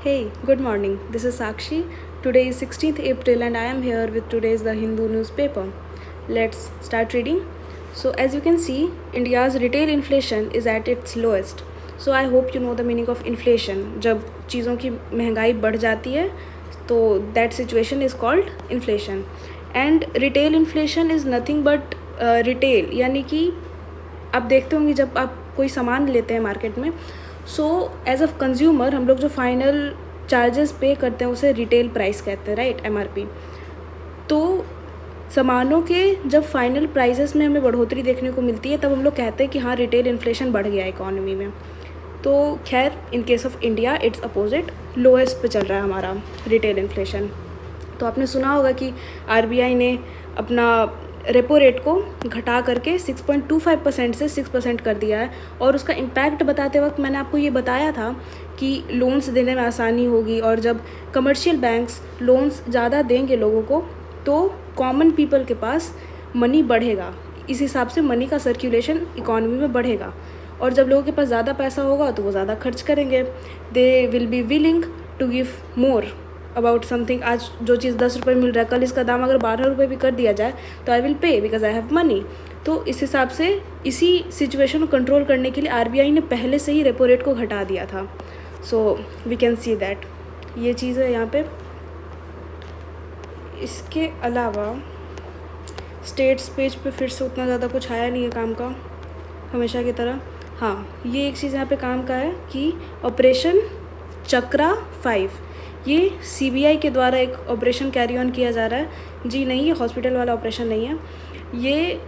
Hey, good morning. This is Sakshi. Today is 16th April and I am here with today's The Hindu newspaper. Let's start reading. So, as you can see, India's retail inflation is at its lowest. So, I hope you know the meaning of inflation. जब चीज़ों की महंगाई बढ़ जाती है तो that situation is called inflation. And retail inflation is nothing but retail, यानी कि आप देखते होंगे जब आप कोई सामान लेते हैं मार्केट में, सो एज अ कंज्यूमर हम लोग जो फाइनल चार्जेस पे करते हैं उसे रिटेल प्राइस कहते हैं, राइट, एमआरपी। तो सामानों के जब फाइनल प्राइसेस में हमें बढ़ोतरी देखने को मिलती है तब हम लोग कहते हैं कि हाँ, रिटेल इन्फ्लेशन बढ़ गया इकोनॉमी में। तो खैर, in case of India it's opposite, lowest पे चल रहा है हमारा रिटेल इन्फ्लेशन। तो आपने सुना होगा कि आरबीआई ने अपना रेपो रेट को घटा करके 6.25% से 6% कर दिया है। और उसका इम्पैक्ट बताते वक्त मैंने आपको ये बताया था कि लोन्स देने में आसानी होगी, और जब कमर्शियल बैंक्स लोन्स ज़्यादा देंगे लोगों को तो कॉमन पीपल के पास मनी बढ़ेगा, इस हिसाब से मनी का सर्कुलेशन इकोनॉमी में बढ़ेगा। और जब लोगों के पास ज़्यादा पैसा होगा तो वो ज़्यादा खर्च करेंगे, they will be willing to give more about something. आज जो चीज़ 10 रुपये मिल रहा है, कल इसका दाम अगर 12 रुपये भी कर दिया जाए तो I will pay because I have money. तो इस हिसाब से इसी सिचुएशन को कंट्रोल करने के लिए आरबीआई ने पहले से ही रेपो रेट को घटा दिया था। So we can see that ये चीज़ है यहाँ पे। इसके अलावा स्टेट्स पेज पे फिर से उतना ज़्यादा कुछ आया नहीं है काम का, हमेशा की तरह। हाँ, ये एक चीज़ यहाँ पे काम का है कि ऑपरेशन चक्रा 5, ये सीबीआई के द्वारा एक ऑपरेशन कैरी ऑन किया जा रहा है। जी नहीं, ये हॉस्पिटल वाला ऑपरेशन नहीं है। ये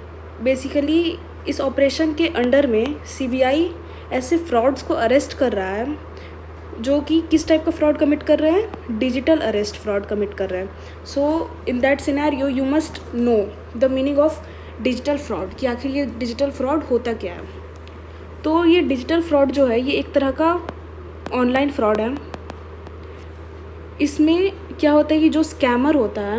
बेसिकली इस ऑपरेशन के अंडर में सीबीआई ऐसे फ्रॉड्स को अरेस्ट कर रहा है जो कि किस टाइप का फ्रॉड कमिट कर रहे हैं, डिजिटल अरेस्ट फ्रॉड कमिट कर रहे हैं। So in that scenario you must know the meaning of digital fraud, कि आखिर ये डिजिटल फ्रॉड होता क्या है। तो ये डिजिटल फ्रॉड जो है ये एक तरह का ऑनलाइन फ्रॉड है। इसमें क्या होता है कि जो स्कैमर होता है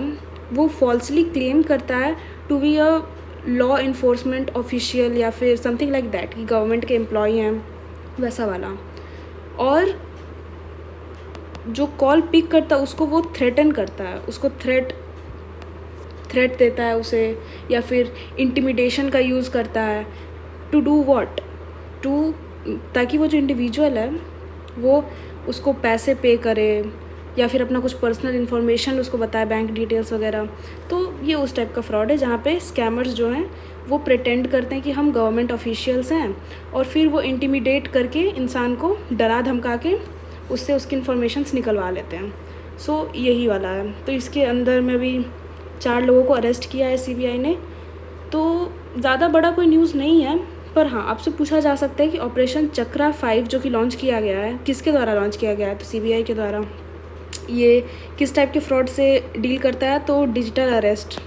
वो फॉल्सली क्लेम करता है to be a law enforcement official या फिर समथिंग लाइक दैट, कि गवर्नमेंट के एम्प्लॉई हैं, वैसा वाला। और जो कॉल पिक करता है उसको वो थ्रेटन करता है, उसको थ्रेट देता है उसे, या फिर इंटिमिडेशन का यूज़ करता है टू डू व्हाट, ताकि वो जो इंडिविजुअल है वो उसको पैसे पे करे या फिर अपना कुछ पर्सनल इन्फॉर्मेशन उसको बताए, बैंक डिटेल्स वगैरह। तो ये उस टाइप का फ्रॉड है जहाँ पे स्कैमर्स जो हैं वो प्रिटेंड करते हैं कि हम गवर्नमेंट ऑफिशियल्स हैं, और फिर वो इंटिमिडेट करके इंसान को डरा धमका के उससे उसकी इन्फॉर्मेशंस निकलवा लेते हैं। सो यही वाला है। तो इसके अंदर में भी 4 लोगों को अरेस्ट किया है सीबीआई ने। तो ज़्यादा बड़ा कोई न्यूज़ नहीं है, पर हाँ, आपसे पूछा जा सकता है कि ऑपरेशन चक्रा 5 जो कि लॉन्च किया गया है, किसके द्वारा लॉन्च किया गया है, तो सीबीआई के द्वारा। ये किस टाइप के फ्रॉड से डील करता है, तो डिजिटल अरेस्ट।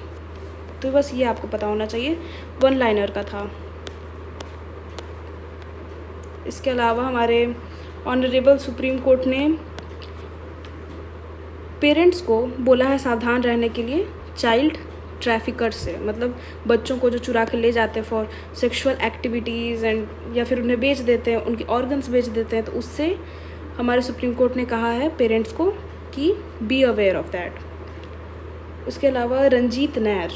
तो बस ये आपको पता होना चाहिए, 1 लाइनर का था। इसके अलावा हमारे ऑनरेबल सुप्रीम कोर्ट ने पेरेंट्स को बोला है सावधान रहने के लिए चाइल्ड ट्रैफिकर से, मतलब बच्चों को जो चुरा के ले जाते हैं फॉर सेक्सुअल एक्टिविटीज़ एंड या फिर उन्हें बेच देते हैं, उनके ऑर्गन्स बेच देते हैं। तो उससे हमारे सुप्रीम कोर्ट ने कहा है पेरेंट्स को कि बी अवेयर ऑफ दैट। उसके अलावा Ranjit Nair,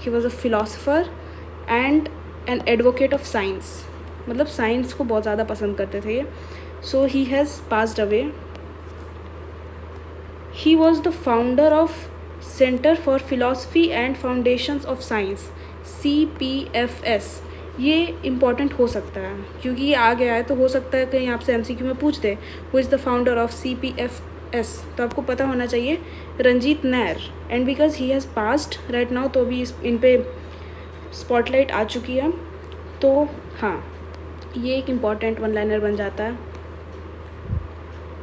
he was a philosopher and an advocate of science, मतलब साइंस को बहुत ज़्यादा पसंद करते थे ये। So he has passed away. He was the founder of centre for philosophy and foundations of science, CPFS। ये इम्पॉर्टेंट हो सकता है क्योंकि ये आ गया है, तो हो सकता है कहीं आपसे MCQ में पूछ they who is the founder of CPFS, तो आपको पता होना चाहिए Ranjit Nair. And because he has passed right now, तो अभी इन पे स्पॉटलाइट आ चुकी है। तो हाँ, ये एक इम्पॉर्टेंट 1 लाइनर बन जाता है।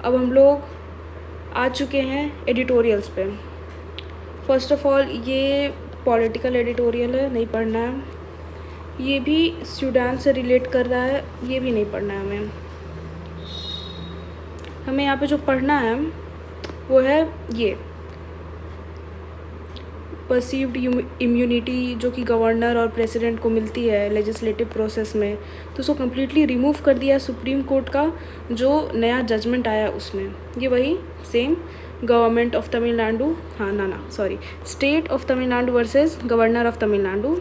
अब हम लोग आ चुके हैं एडिटोरियल्स पे। फर्स्ट ऑफ ऑल ये पॉलिटिकल एडिटोरियल है, नहीं पढ़ना है। ये भी सूडान से रिलेट कर रहा है, ये भी नहीं पढ़ना है हमें। हमें यहाँ पे जो पढ़ना है वो है ये परसीव्ड इम्यूनिटी जो कि गवर्नर और प्रेसिडेंट को मिलती है लेजिस्लेटिव प्रोसेस में, तो उसको कम्प्लीटली रिमूव कर दिया सुप्रीम कोर्ट का जो नया जजमेंट आया उसमें। ये वही same government of Tamil Nadu, state of Tamil Nadu versus governor of Tamil Nadu.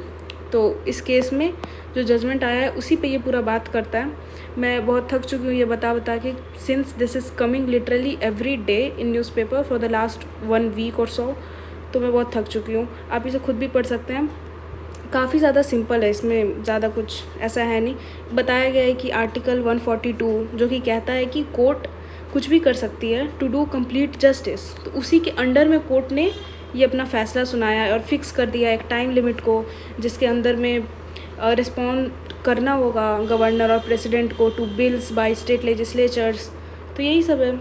तो इस केस में जो जजमेंट आया है उसी पे ये पूरा बात करता है। मैं बहुत थक चुकी हूँ ये बता के, since this is coming literally every day in newspaper for the last 1 week और सो, तो मैं बहुत थक चुकी हूँ। आप इसे खुद भी पढ़ सकते हैं, काफ़ी ज़्यादा सिंपल है, इसमें ज़्यादा कुछ ऐसा है नहीं। बताया गया है कि आर्टिकल 142 जो कि कहता है कि कोर्ट कुछ भी कर सकती है टू डू कंप्लीट जस्टिस, तो उसी के अंडर में कोर्ट ने ये अपना फ़ैसला सुनाया और फिक्स कर दिया एक टाइम लिमिट को जिसके अंदर में रिस्पॉन्ड करना होगा गवर्नर और प्रेसिडेंट को to bills by state legislatures. तो यही सब है,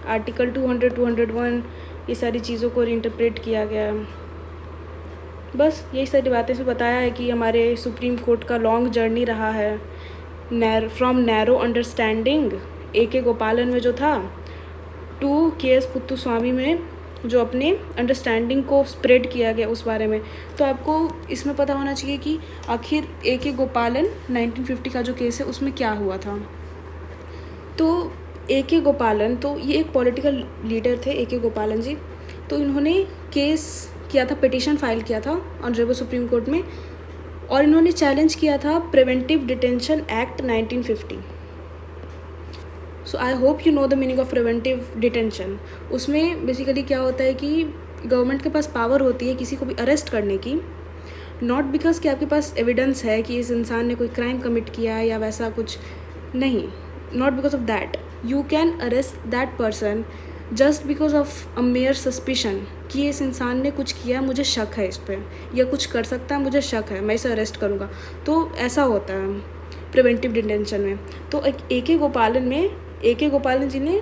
आर्टिकल 200, 201 ये सारी चीज़ों को इंटरप्रेट किया गया है। बस यही सारी बातें से बताया है कि हमारे सुप्रीम कोर्ट का लॉन्ग जर्नी रहा है फ्रॉम नैरो अंडरस्टैंडिंग AK गोपालन में जो था टू KS पुत्तुस्वामी में जो अपने अंडरस्टैंडिंग को स्प्रेड किया गया उस बारे में। तो आपको इसमें पता होना चाहिए कि आखिर AK गोपालन 1950 का जो केस है उसमें क्या हुआ था। तो AK गोपालन, तो ये एक पॉलिटिकल लीडर थे AK गोपालन जी। तो इन्होंने केस किया था, पिटीशन फाइल किया था ऑनरेबल सुप्रीम कोर्ट में, और इन्होंने चैलेंज किया था preventive detention act 1950। So I hope you know the meaning of preventive detention. उसमें बेसिकली क्या होता है कि गवर्नमेंट के पास पावर होती है किसी को भी अरेस्ट करने की, नॉट बिकॉज कि आपके पास एविडेंस है कि इस इंसान ने कोई क्राइम कमिट किया है या वैसा कुछ नहीं, not because of that you can arrest that person just because of a mayor suspicion कि इस इंसान ने कुछ किया, मुझे शक है इस पर, या कुछ कर सकता है, मुझे शक है, मैं इसे अरेस्ट करूँगा। तो ऐसा होता है प्रिवेंटिव डिटेंशन में। तो AK गोपालन जी ने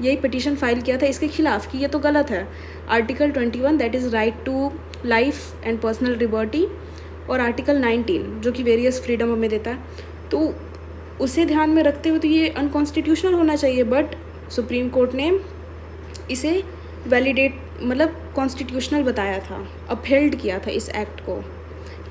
यही पिटीशन फाइल किया था इसके खिलाफ कि ये तो गलत है। Article 21 that is right to life and personal liberty, और आर्टिकल 19 जो कि वेरियस फ्रीडम हमें देता है, तो उसे ध्यान में रखते हुए तो ये अनकॉन्स्टिट्यूशनल होना चाहिए। बट सुप्रीम कोर्ट ने इसे वैलिडेट मतलब कॉन्स्टिट्यूशनल बताया था, अपहेल्ड किया था इस एक्ट को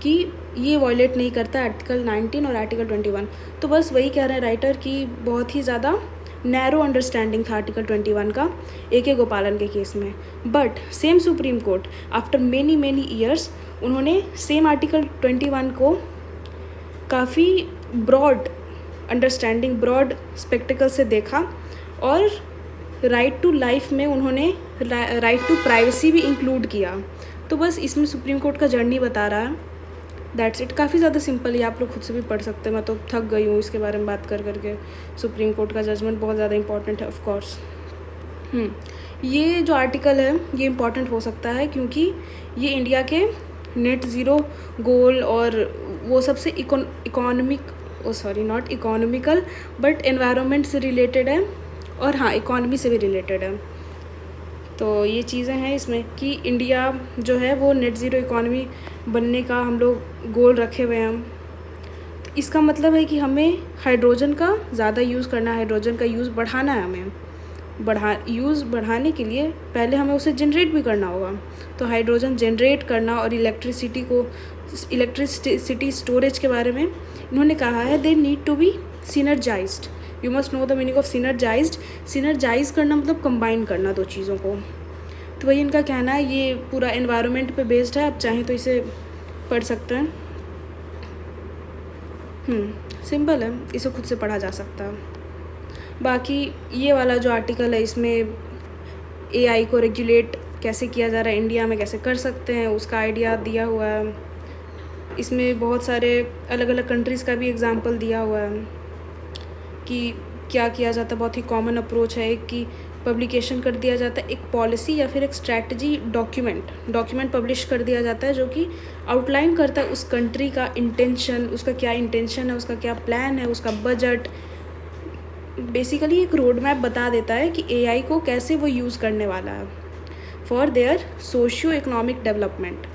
कि ये वॉयलेट नहीं करता आर्टिकल 19 और आर्टिकल 21। तो बस वही कह रहे हैं राइटर कि बहुत ही ज़्यादा नैरो अंडरस्टैंडिंग था आर्टिकल 21 का AK गोपालन के केस में। But same supreme court after many years उन्होंने सेम आर्टिकल 21 को काफ़ी ब्रॉड अंडरस्टैंडिंग, ब्रॉड स्पेक्टिकल से देखा, और राइट टू लाइफ में उन्होंने राइट टू प्राइवेसी भी इंक्लूड किया। तो बस इसमें सुप्रीम कोर्ट का जर्नी बता रहा है, दैट्स इट। काफ़ी ज़्यादा सिंपल है, आप लोग खुद से भी पढ़ सकते हैं। मैं तो थक गई हूँ इसके बारे में बात कर करके। सुप्रीम कोर्ट का जजमेंट बहुत ज़्यादा इंपॉर्टेंट है ऑफ कोर्स। ये जो आर्टिकल है ये इम्पॉर्टेंट हो सकता है क्योंकि ये इंडिया के नेट ज़ीरो गोल और वो सबसे नॉट इकोनॉमिकल बट एनवायरनमेंट से रिलेटेड है, और हाँ इकोनॉमी से भी रिलेटेड है। तो ये चीज़ें हैं इसमें कि इंडिया जो है वो नेट ज़ीरो इकोनॉमी बनने का हम लोग गोल रखे हुए हैं। तो इसका मतलब है कि हमें हाइड्रोजन का ज़्यादा यूज़ करना है, हाइड्रोजन का यूज़ बढ़ाना है। हमें बढ़ाने के लिए पहले हमें उसे जनरेट भी करना होगा। तो हाइड्रोजन जनरेट करना और इलेक्ट्रिसिटी स्टोरेज के बारे में इन्होंने कहा है they need to be synergized. You must know the meaning of synergized. Synergize करना मतलब कंबाइन करना दो चीज़ों को। तो वही इनका कहना है, ये पूरा एनवायरनमेंट पे बेस्ड है। आप चाहें तो इसे पढ़ सकते हैं। सिंपल है, इसे खुद से पढ़ा जा सकता है। बाकी ये वाला जो आर्टिकल है इसमें AI को रेगुलेट कैसे किया जा रहा है इंडिया में, कैसे कर सकते हैं, उसका आइडिया दिया हुआ है। इसमें बहुत सारे अलग अलग कंट्रीज़ का भी एग्जांपल दिया हुआ है कि क्या किया जाता है। बहुत ही कॉमन अप्रोच है एक कि पब्लिकेशन कर दिया जाता है, एक पॉलिसी या फिर एक स्ट्रैटेजी डॉक्यूमेंट पब्लिश कर दिया जाता है जो कि आउटलाइन करता है उस कंट्री का इंटेंशन, उसका क्या इंटेंशन है, उसका क्या प्लान है, उसका बजट। बेसिकली एक रोड मैप बता देता है कि AI को कैसे वो यूज़ करने वाला है for their socio economic development.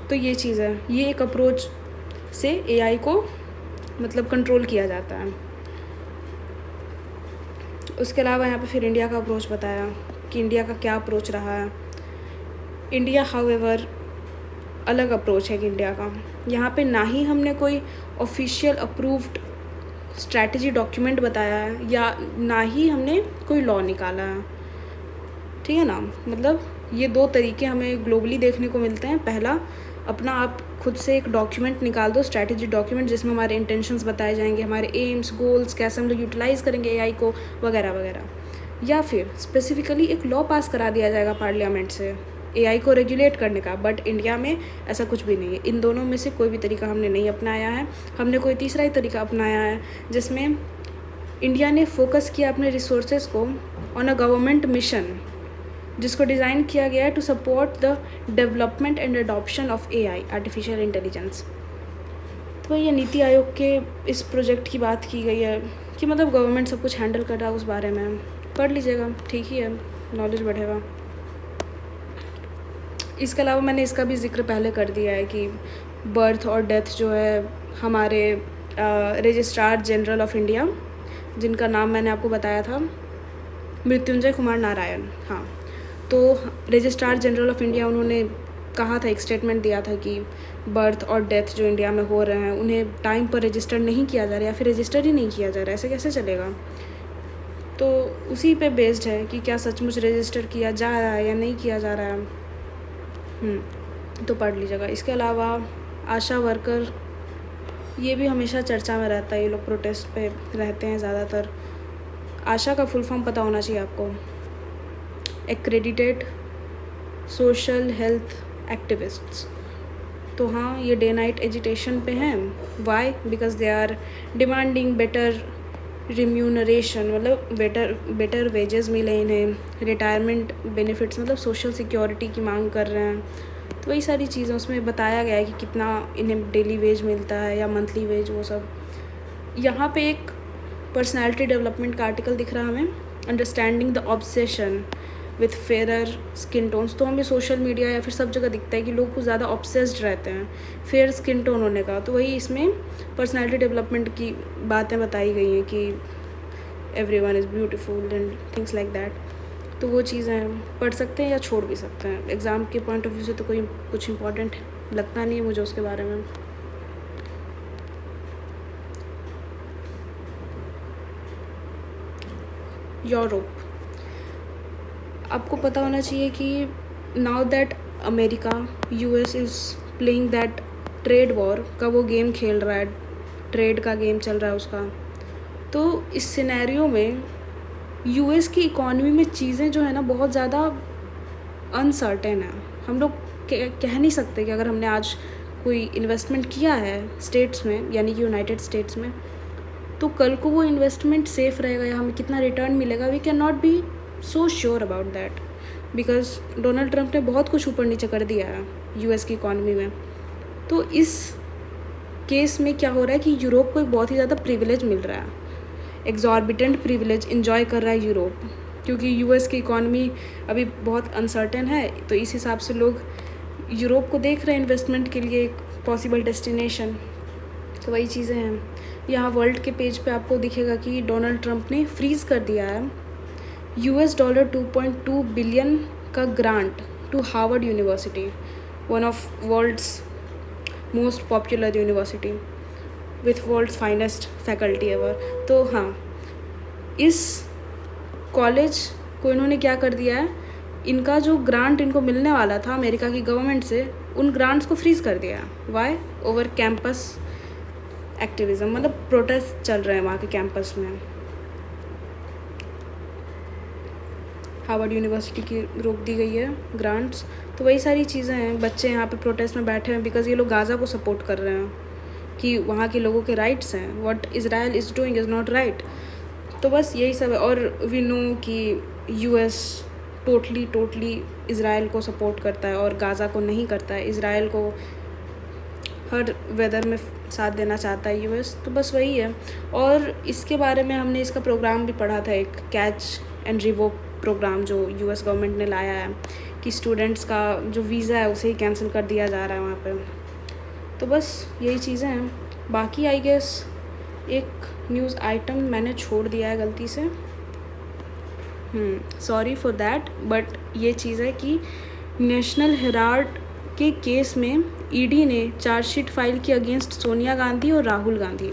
तो ये चीज़ है, ये एक अप्रोच से AI को मतलब कंट्रोल किया जाता है। उसके अलावा यहाँ पे फिर इंडिया का अप्रोच बताया कि इंडिया का क्या अप्रोच रहा है। इंडिया हाउएवर अलग अप्रोच है कि इंडिया का, यहाँ पे ना ही हमने कोई ऑफिशियल अप्रूव्ड स्ट्रैटेजी डॉक्यूमेंट बताया है या ना ही हमने कोई लॉ निकाला है, ठीक है ना। मतलब ये दो तरीके हमें ग्लोबली देखने को मिलते हैं। पहला, अपना आप खुद से एक डॉक्यूमेंट निकाल दो, स्ट्रैटेजी डॉक्यूमेंट, जिसमें हमारे इंटेंशंस बताए जाएंगे, हमारे एम्स, गोल्स, कैसे हम लोग यूटिलाइज़ करेंगे एआई को, वगैरह वगैरह। या फिर स्पेसिफिकली एक लॉ पास करा दिया जाएगा पार्लियामेंट से एआई को रेगुलेट करने का। बट इंडिया में ऐसा कुछ भी नहीं है। इन दोनों में से कोई भी तरीका हमने नहीं अपनाया है। हमने कोई तीसरा ही तरीका अपनाया है जिसमें इंडिया ने फोकस किया अपने रिसोर्सेज को ऑन अ गवर्नमेंट मिशन, जिसको डिज़ाइन किया गया है to support the development and adoption of AI, artificial intelligence. तो ये नीति आयोग के इस प्रोजेक्ट की बात की गई है कि मतलब गवर्नमेंट सब कुछ हैंडल कर रहा है, उस बारे में पढ़ लीजिएगा, ठीक ही है, नॉलेज बढ़ेगा। इसके अलावा मैंने इसका भी जिक्र पहले कर दिया है कि बर्थ और डेथ जो है हमारे रजिस्ट्रार जनरल ऑफ इंडिया, जिनका नाम मैंने आपको बताया था, मृत्युंजय कुमार नारायण, हाँ, तो रजिस्ट्रार जनरल ऑफ इंडिया, उन्होंने कहा था, एक स्टेटमेंट दिया था कि बर्थ और डेथ जो इंडिया में हो रहे हैं उन्हें टाइम पर रजिस्टर नहीं किया जा रहा है या फिर रजिस्टर ही नहीं किया जा रहा है, ऐसे कैसे चलेगा। तो उसी पे बेस्ड है कि क्या सचमुच रजिस्टर किया जा रहा है या नहीं किया जा रहा है, तो पढ़ लीजिएगा। इसके अलावा आशा वर्कर, ये भी हमेशा चर्चा में रहता है, ये लोग प्रोटेस्ट पे रहते हैं ज़्यादातर। आशा का फुल फॉर्म पता होना चाहिए आपको, एक्रेडिटेड सोशल हेल्थ एक्टिविस्ट्स। तो हाँ, ये डे नाइट एजिटेशन पे हैं। Why? Because they are demanding better remuneration, मतलब बेटर वेजेस मिले इन्हें, रिटायरमेंट बेनिफिट्स, मतलब सोशल सिक्योरिटी की मांग कर रहे हैं। तो वही सारी चीज़ें उसमें बताया गया है कि कितना इन्हें डेली वेज मिलता है या मंथली वेज, वो सब। यहाँ पे एक पर्सनालिटी डेवलपमेंट का आर्टिकल दिख रहा है हमें, understanding the obsession with fair skin tones. तो हमें सोशल मीडिया या फिर सब जगह दिखता है कि लोग कुछ ज़्यादा ऑब्सेस्ड रहते हैं फेयर स्किन टोन होने का। तो वही इसमें पर्सनालिटी डेवलपमेंट की बातें बताई गई हैं कि everyone is beautiful and things like that. तो वो चीज़ें पढ़ सकते हैं या छोड़ भी सकते हैं। एग्ज़ाम के पॉइंट ऑफ व्यू से तो कोई कुछ इंपॉर्टेंट लगता नहीं है मुझे उसके बारे में। यूरोप, आपको पता होना चाहिए कि now that America, US is playing that trade war का वो गेम खेल रहा है, ट्रेड का गेम चल रहा है उसका। तो इस सिनेरियो में यूएस की इकॉनमी में चीज़ें जो है ना बहुत ज़्यादा अनसर्टेन है। हम लोग कह नहीं सकते कि अगर हमने आज कोई इन्वेस्टमेंट किया है स्टेट्स में, यानी कि यूनाइटेड स्टेट्स में, तो कल को वो इन्वेस्टमेंट सेफ़ रहेगा या हमें कितना रिटर्न मिलेगा। We can not be so sure about that, because Donald Trump ने बहुत कुछ ऊपर नीचे कर दिया है यूएस की इकॉनमी में। तो इस केस में क्या हो रहा है कि यूरोप को एक बहुत ही ज़्यादा प्रिविलेज मिल रहा है, एग्जॉर्बिटेंट प्रिविलेज इन्जॉय कर रहा है यूरोप, क्योंकि यूएस की इकॉनमी अभी बहुत अनसर्टेन है। तो इस हिसाब से लोग यूरोप को देख रहे हैं इन्वेस्टमेंट के लिए एक पॉसिबल डेस्टिनेशन। तो वही चीज़ें हैं। यहाँ वर्ल्ड के पेज पे आपको दिखेगा कि डोनाल्ड ट्रंप ने फ्रीज़ कर दिया है $2.2 बिलियन का grant to Harvard University, one of world's most popular university with world's finest faculty ever. तो हाँ, इस कॉलेज को इन्होंने क्या कर दिया है, इनका जो ग्रांट इनको मिलने वाला था अमेरिका की गवर्नमेंट से, उन ग्रांट्स को फ्रीज़ कर दिया है। वाई? ओवर कैंपस एक्टिविज़म, मतलब प्रोटेस्ट चल रहे हैं वहाँ के कैंपस में। हार्वर्ड यूनिवर्सिटी की रोक दी गई है ग्रांट्स। तो वही सारी चीज़ें हैं। बच्चे यहाँ पे प्रोटेस्ट में बैठे हैं बिकॉज ये लोग गाज़ा को सपोर्ट कर रहे हैं कि वहाँ के लोगों के राइट्स हैं, what Israel is doing is not right. तो बस यही सब है। और वी नो कि यूएस टोटली इज़राइल को सपोर्ट करता है और गाज़ा को नहीं करता है। इज़राइल को हर वेदर में साथ देना चाहता है यूएस। तो बस वही है। और इसके बारे में हमने इसका प्रोग्राम भी पढ़ा था, एक कैच एंड रिवोक प्रोग्राम जो यूएस गवर्नमेंट ने लाया है कि स्टूडेंट्स का जो वीज़ा है उसे ही कैंसिल कर दिया जा रहा है वहाँ पे। तो बस यही चीज़ें हैं। बाकी आई गेस एक न्यूज़ आइटम मैंने छोड़ दिया है गलती से, सॉरी फॉर दैट। बट ये चीज़ है कि नेशनल हेराल्ड के केस में ईडी ने चार्जशीट फाइल की अगेंस्ट सोनिया गांधी और राहुल गांधी।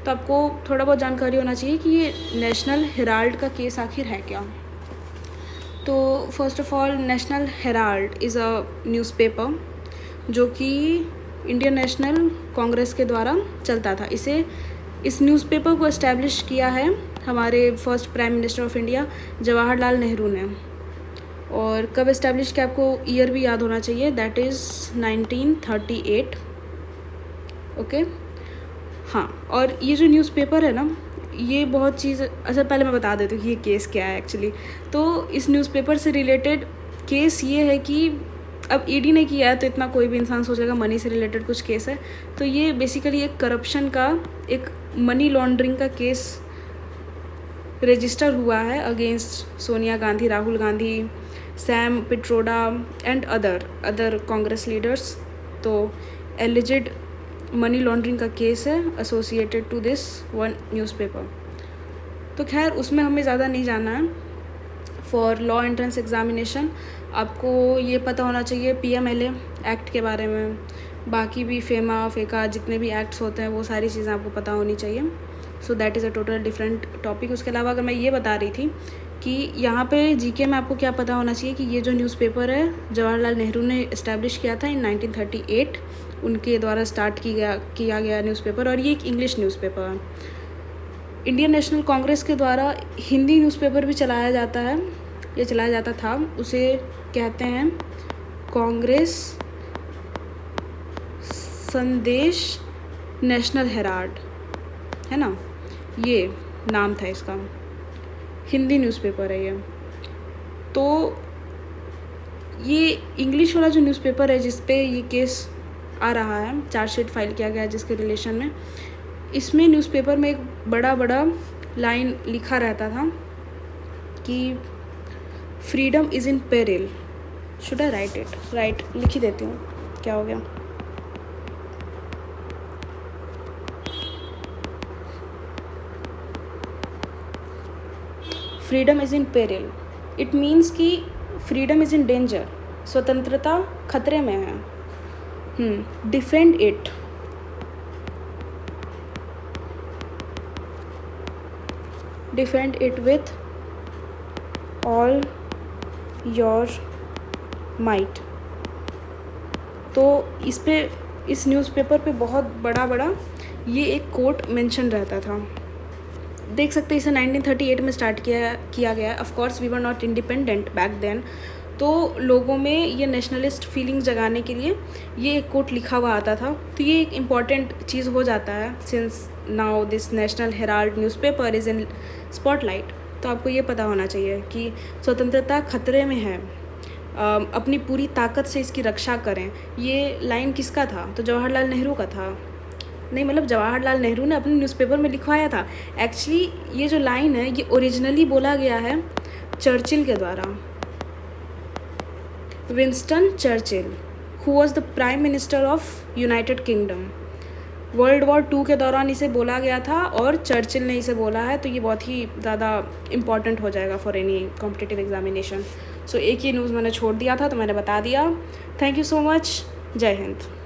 तो आपको थोड़ा बहुत जानकारी होना चाहिए कि ये नेशनल हेराल्ड का केस आखिर है क्या। तो first of all, national Herald is a newspaper जो कि इंडियन नेशनल कांग्रेस के द्वारा चलता था। इस न्यूज़पेपर को इस्टेब्लिश किया है हमारे first prime minister of India Jawaharlal Nehru ने। और कब इस्टेब्लिश किया, आपको ईयर भी याद होना चाहिए, दैट इज़ 1938। ओके, हाँ। और ये जो न्यूज़पेपर है ना, ये बहुत चीज़, अच्छा पहले मैं बता देती हूँ कि ये केस क्या है एक्चुअली। तो इस न्यूज़पेपर से रिलेटेड केस ये है कि अब ईडी ने किया है तो इतना कोई भी इंसान सोचेगा मनी से रिलेटेड कुछ केस है। तो ये बेसिकली एक करप्शन का, एक मनी लॉन्ड्रिंग का केस रजिस्टर हुआ है against Sonia Gandhi, Rahul Gandhi, Sam Pitroda and other Congress leaders. तो एलिजिड मनी लॉन्ड्रिंग का केस है associated to this one newspaper. तो खैर उसमें हमें ज़्यादा नहीं जाना है। फॉर लॉ एंट्रेंस एग्जामिनेशन आपको ये पता होना चाहिए PMLA एक्ट के बारे में, बाकी भी फेका जितने भी एक्ट्स होते हैं वो सारी चीज़ें आपको पता होनी चाहिए। So that is a total different topic. उसके अलावा अगर मैं ये बता रही थी कि यहाँ पे GK में आपको क्या पता होना चाहिए कि ये जो न्यूज़पेपर है जवाहरलाल नेहरू ने इस्टेब्लिश किया था इन 1938, उनके द्वारा स्टार्ट किया गया न्यूज़पेपर, और ये एक इंग्लिश न्यूज़पेपर है। इंडियन नेशनल कांग्रेस के द्वारा हिंदी न्यूज़पेपर भी चलाया जाता है, ये चलाया जाता था, उसे कहते हैं कांग्रेस संदेश नेशनल हेराल्ड, है ना, ये नाम था इसका, हिंदी न्यूज़पेपर है ये। तो ये इंग्लिश वाला जो न्यूज़पेपर है जिस पे ये केस आ रहा है, चार्जशीट फाइल किया गया है जिसके रिलेशन में, इसमें न्यूज़पेपर में एक बड़ा लाइन लिखा रहता था कि freedom is in peril. Should I right it? Right, लिख ही देती हूँ, क्या हो गया। Freedom is in peril, it means कि फ्रीडम इज़ इन डेंजर, स्वतंत्रता खतरे में है। Defend it, defend it with all your might. तो इस न्यूज़पेपर पे बहुत बड़ा ये एक कोट मेंशन रहता था, देख सकते हैं। इसे 1938 में स्टार्ट किया गया। Of course we were not independent back then, तो लोगों में ये नेशनलिस्ट फीलिंग जगाने के लिए ये एक कोट लिखा हुआ आता था। तो ये एक इम्पॉर्टेंट चीज़ हो जाता है since now this national Herald newspaper is in spotlight. तो आपको ये पता होना चाहिए कि स्वतंत्रता खतरे में है, अपनी पूरी ताकत से इसकी रक्षा करें। ये लाइन किसका था? तो जवाहरलाल नेहरू का था। नहीं, मतलब जवाहरलाल नेहरू ने अपने न्यूज़पेपर में लिखवाया था। एक्चुअली ये जो लाइन है ये ओरिजिनली बोला गया है चर्चिल के द्वारा, Winston Churchill, who was the prime minister of United kingdom. World war 2 के दौरान इसे बोला गया था और चर्चिल ने इसे बोला है। तो ये बहुत ही ज़्यादा इम्पॉर्टेंट हो जाएगा फॉर एनी कॉम्पिटिटिव एग्जामिनेशन। सो एक ही न्यूज़ मैंने छोड़ दिया था तो मैंने बता दिया। Thank you so much. जय हिंद।